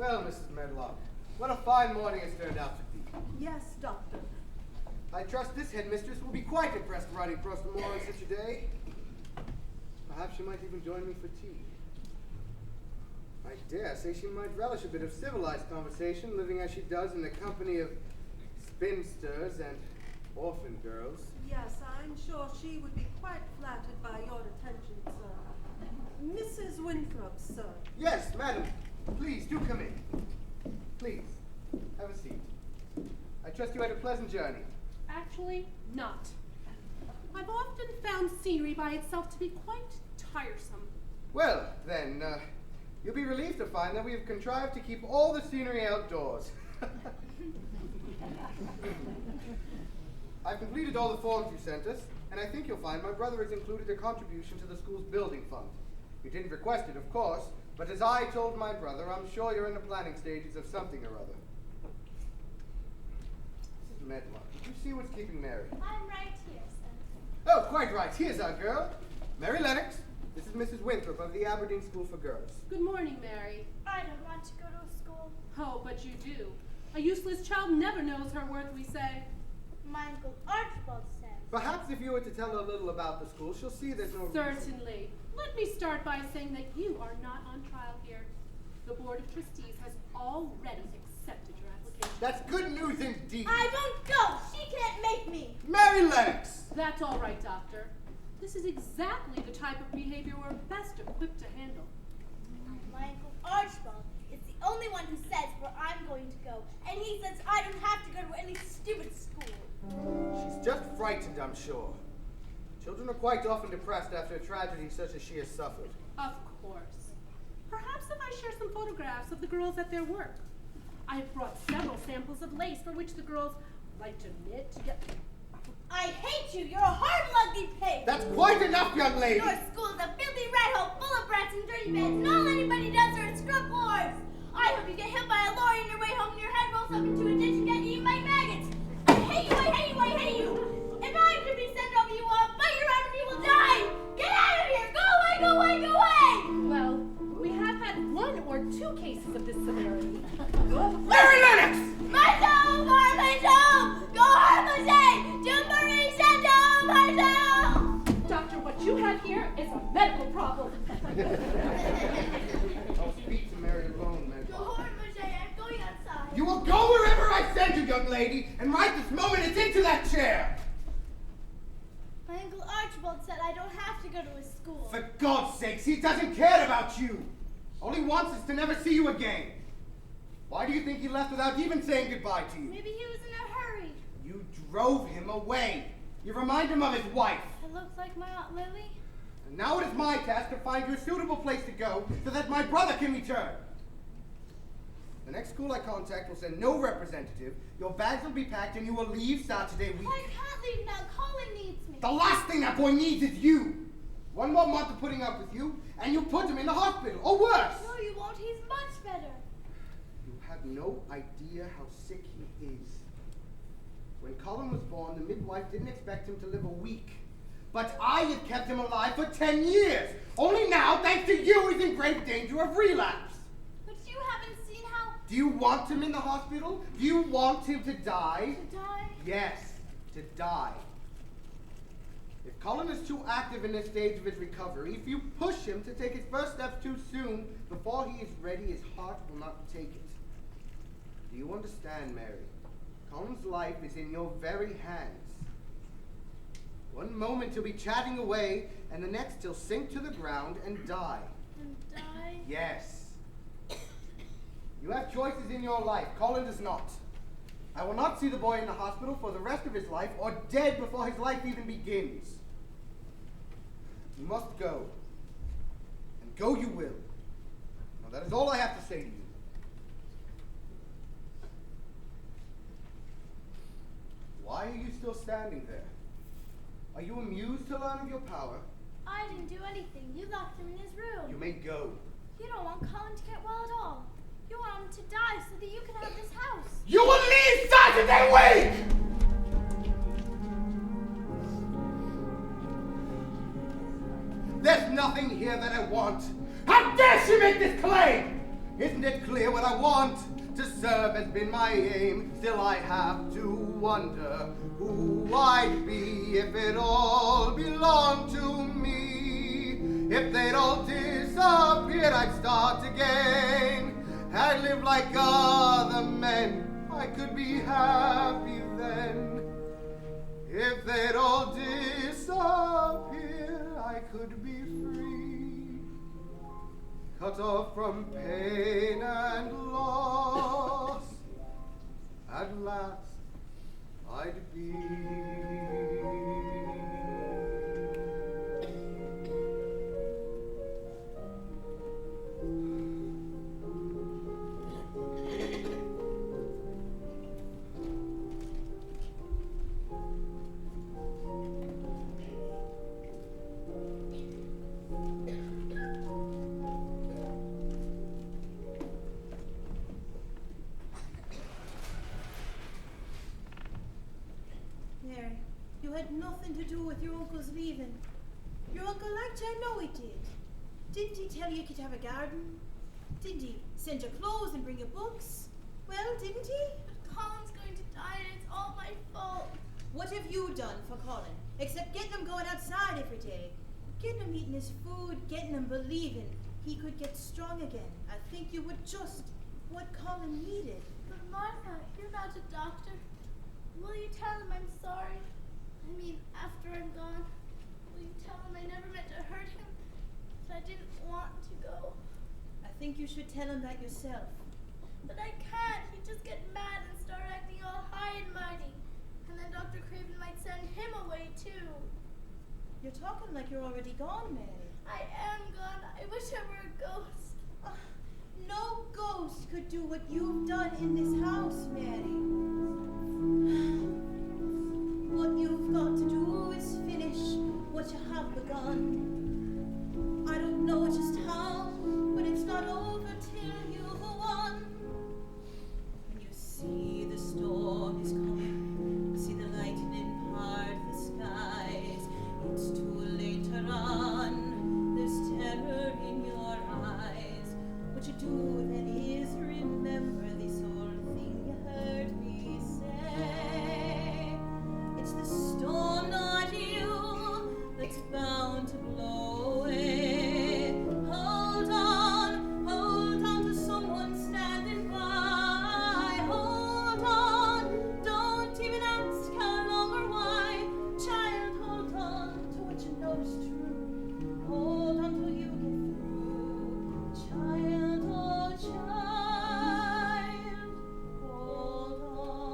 Well, Mrs. Medlock, what a fine morning it's turned out to be. Yes, Doctor. I trust this headmistress will be quite impressed riding across the moor on such a day. Perhaps she might even join me for tea. I dare say she might relish a bit of civilized conversation, living as she does in the company of spinsters and orphan girls. Yes, I'm sure she would be quite flattered by your attention, sir. Mrs. Winthrop, sir. Yes, madam. Please, do come in. Please, have a seat. I trust you had a pleasant journey. Actually, not. I've often found scenery by itself to be quite tiresome. Well, then, you'll be relieved to find that we have contrived to keep all the scenery outdoors. I've completed all the forms you sent us, and I think you'll find my brother has included a contribution to the school's building fund. You didn't request it, of course, but as I told my brother, I'm sure you're in the planning stages of something or other. Mrs. Medlock, did you see what's keeping Mary? I'm right here, sir. Oh, quite right. Here's our girl, Mary Lennox. This is Mrs. Winthrop of the Aberdeen School for Girls. Good morning, Mary. I don't want to go to school. Oh, but you do. A useless child never knows her worth, we say. My Uncle Archibald says. Perhaps if you were to tell her a little about the school, she'll see there's no reason. Certainly. Let me start by saying that you are not on trial here. The Board of Trustees has already accepted your application. That's good news indeed. I won't go. She can't make me. Mary Lennox! That's all right, Doctor. This is exactly the type of behavior we're best equipped to handle. My Uncle Archibald is the only one who says where I'm going to go, and he says I don't have to go to any stupid school. She's just frightened, I'm sure. Children are quite often depressed after a tragedy such as she has suffered. Of course. Perhaps if I share some photographs of the girls at their work. I have brought several samples of lace for which the girls like to knit together. I hate you. You're a horrible, ugly pig. That's quite enough, young lady! Your school is a filthy rat hole full of rats and dirty beds, and all anybody does are scrub floors. I hope you get hit by a lorry on your way home and your head rolls up into a ditch and get eaten by maggots. I hate you, I hate you, I hate you. If I'm to be sent over, you will bite your arm and you will die. Get out of here. Go away, go away, go away. Well, we have had 1 or 2 cases of this severity. Mary Lennox! Marshal, Marshal, go Marshal, do Marie Chantal, Marshal. Doctor, what you have here is a medical problem. I'll speak to Mary alone, Go Medlock. Marshal, I'm going outside. You will go wherever I send you, young lady, and right this moment it's into that chair! My Uncle Archibald said I don't have to go to his school. For God's sakes, he doesn't care about you! All he wants is to never see you again. Why do you think he left without even saying goodbye to you? Maybe he was in a hurry. You drove him away. You remind him of his wife. It looks like my Aunt Lily. And now it is my task to find you a suitable place to go so that my brother can return. The next school I contact will send no representative. Your bags will be packed and you will leave Saturday week. I can't leave now. Colin needs me. The last thing that boy needs is you. 1 more month of putting up with you, and you put him in the hospital, or worse. No, you won't. He's much better. You have no idea how sick he is. When Colin was born, the midwife didn't expect him to live a week. But I have kept him alive for 10 years. Only now, thanks to you, he's in grave danger of relapse. But you haven't seen how Do you want him in the hospital? Do you want him to die? to die. Yes, to die. If Colin is too active in this stage of his recovery, if you push him to take his first steps too soon, before he is ready, his heart will not take it. Do you understand, Mary? Colin's life is in your very hands. 1 moment he'll be chatting away, and the next he'll sink to the ground and die. And die. Yes. You have choices in your life. Colin does not. I will not see the boy in the hospital for the rest of his life, or dead before his life even begins. You must go. And go you will. Now that is all I have to say to you. Why are you still standing there? Are you amused to learn of your power? I didn't do anything. You locked him in his room. You may go. You don't want Colin to get well at all. You want him to die so that you can have this house. You will leave Saturday week! There's nothing here that I want. How dare she make this claim? Isn't it clear what I want? To serve has been my aim. Still I have to wonder who I'd be if it all belonged to me. If they'd all disappeared, I'd start again. I'd live like other men. I could be happy then. If they'd all disappear, I could be free. Cut off from pain and loss, at last I'd be. Mary, you had nothing to do with your uncle's leaving. Your uncle liked you, I know he did. Didn't he tell you could have a garden? Didn't he send you clothes and bring you books? Well, didn't he? But Colin's going to die and it's all my fault. What have you done for Colin, except getting him going outside every day? Getting him eating his food, getting him believing he could get strong again. I think you were just what Colin needed. But Martha, you're not a doctor. Will you tell him I'm sorry? I mean, after I'm gone. Will you tell him I never meant to hurt him? That I didn't want to go. I think you should tell him that yourself. But I can't. He'd just get mad and start acting all high and mighty. And then Dr. Craven might send him away too. You're talking like you're already gone, Mary. I am gone. I wish I were a ghost. No ghost could do what you've done in this house, Mary. What you've got to do is finish what you have begun. I don't know just how, but it's not over till you've won. When you see the storm is coming, see the lightning part the skies, it's too late to run. There's terror in your eyes. What you do then is remember this old thing you heard me say. It's the storm, not you, that's bound to blow away. Hold on to someone standing by. Hold on, don't even ask how long or why. Child, hold on to what you know is true. Hold on till you get through. Child, oh child, hold on.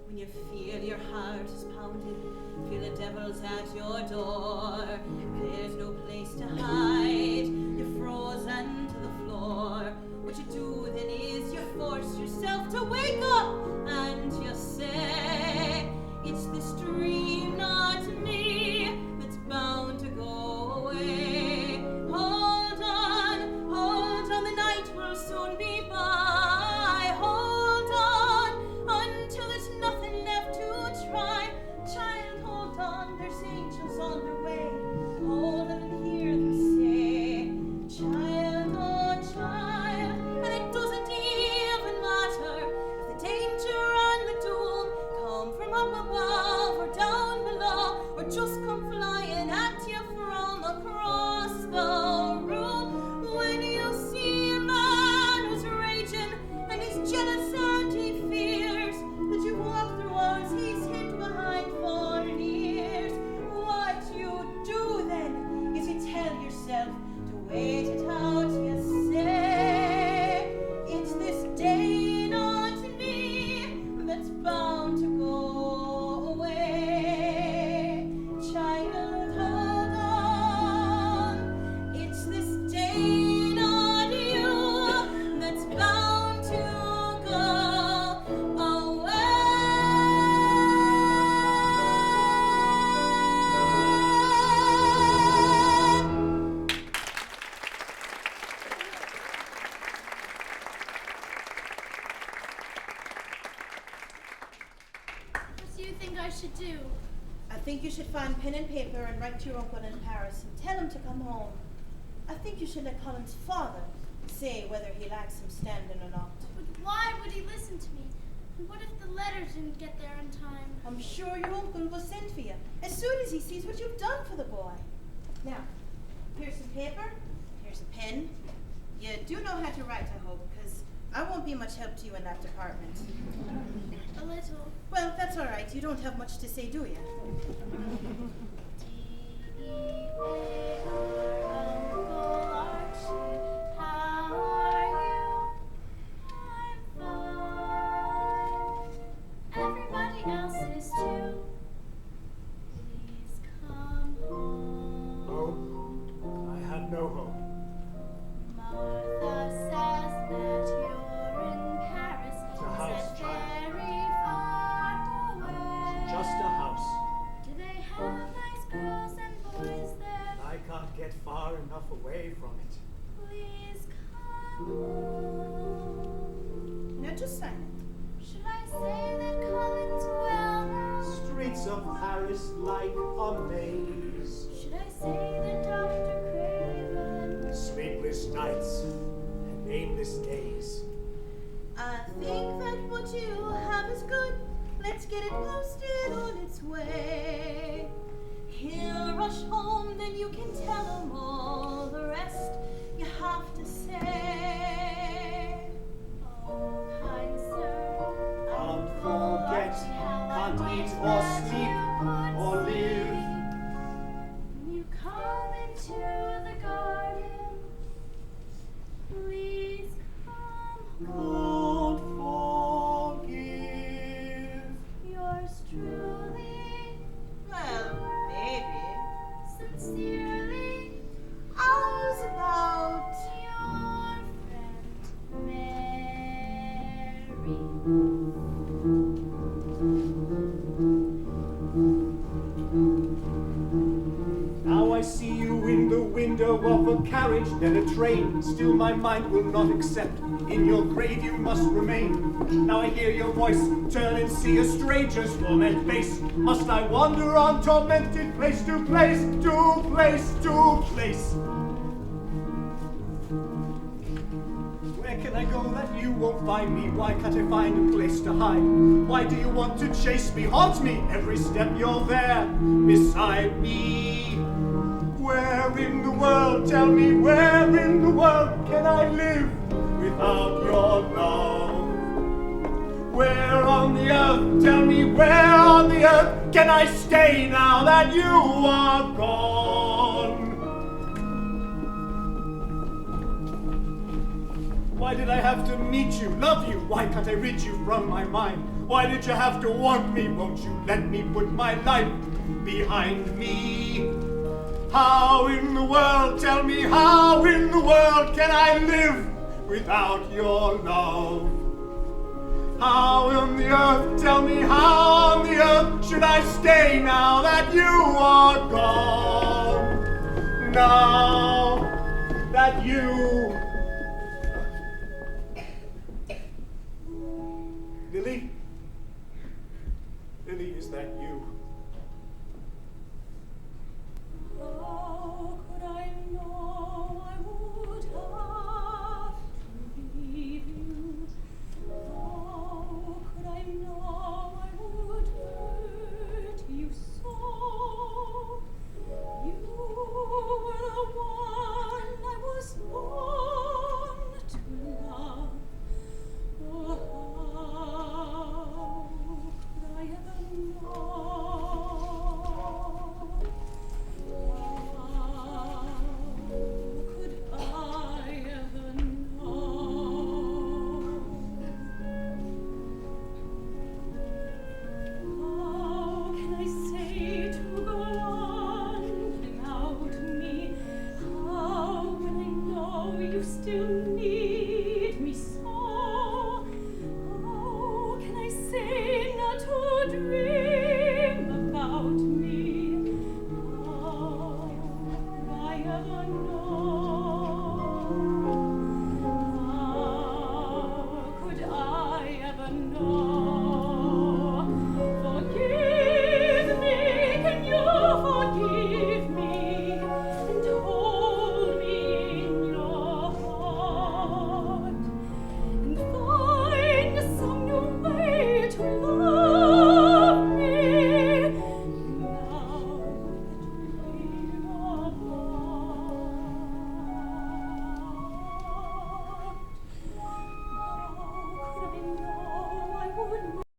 When you feel your heart is pounding, feel the devil's at your door, there's no place to hide, you're frozen to the floor. What you do then is you force yourself to wake up and you say, it's this dream, not me, that's bound to go away. Hold on, the night will soon be by. Hold on, until there's nothing left to try. Child, hold on, there's angels on their way. Hold on and hear them say, child, oh child. And it doesn't even matter if the danger and the doom come from up above or down below, or just come flying at you from across the room. When you see a man who's raging and he's jealous and he fears that you walk through walls he's hid behind for years, what you do then is you tell yourself to wait it out. You say, it's this day, not me, that's bound to go away. Child, hold on, it's this day, not you, that's bound to go away. What do you think I should do? I think you should find pen and paper and write to your uncle in Paris and tell him to come home. I think you should let Colin's father say whether he likes him standing or not. But why would he listen to me? And what if the letter didn't get there in time? I'm sure your uncle will send for you as soon as he sees what you've done for the boy. Now, here's some paper, here's a pen. You do know how to write, I hope, because I won't be much help to you in that department. A little. Well, that's all right. You don't have much to say, do you? Uncle Archie, how are you? I'm fine. Everybody else is too. Please come home. Hope? I have no hope. Martha says that you're in Paris. It's a house, Said child. very far away. Just a house. Do they have nice girls and boys there? I can't get far enough away from it. Please come home. Now, just sign it. Should I say that Colin's well now? Streets of Paris like a maze. Should I say that Dr. Craven? Sleepless nights and aimless days. I think that what you have is good. Let's get it posted on its way. He'll rush home, then you can tell him all the rest you have to say. Oh, kind sir. Can't forget, can't eat or sleep or live. When you come into the garden, please come home. Don't forgive. Yours truly, Well, maybe. sincerely, How's about your friend Mary. Now I see you in the window of a carriage, then a train. Still my mind will not accept. In your grave you must remain. Now I hear your voice, turn and see a stranger's torment face. Must I wander on, tormented place to place, to place, to place? Where can I go that you won't find me? Why can't I find a place to hide? Why do you want to chase me, haunt me? Every step you're there, beside me. Where in the world, tell me, where in the world can I live without your love? Where on the earth, tell me, where on the earth can I stay now that you are gone? Why did I have to meet you, love you? Why can't I rid you from my mind? Why did you have to want me? Won't you let me put my life behind me? How in the world, tell me, how in the world can I live without your love? How on the earth, tell me, how on the earth should I stay now that you are gone? Now that you... Lily? Lily, is that you? How could I know I would have to leave you? How could I know I would hurt you so? You were the one I was born to love. Oh, how could I ever know? How could I ever know? How can I say to go on without me? How when I know you still need me so? How can I say not to dream about me? How could I ever know? How could I ever know?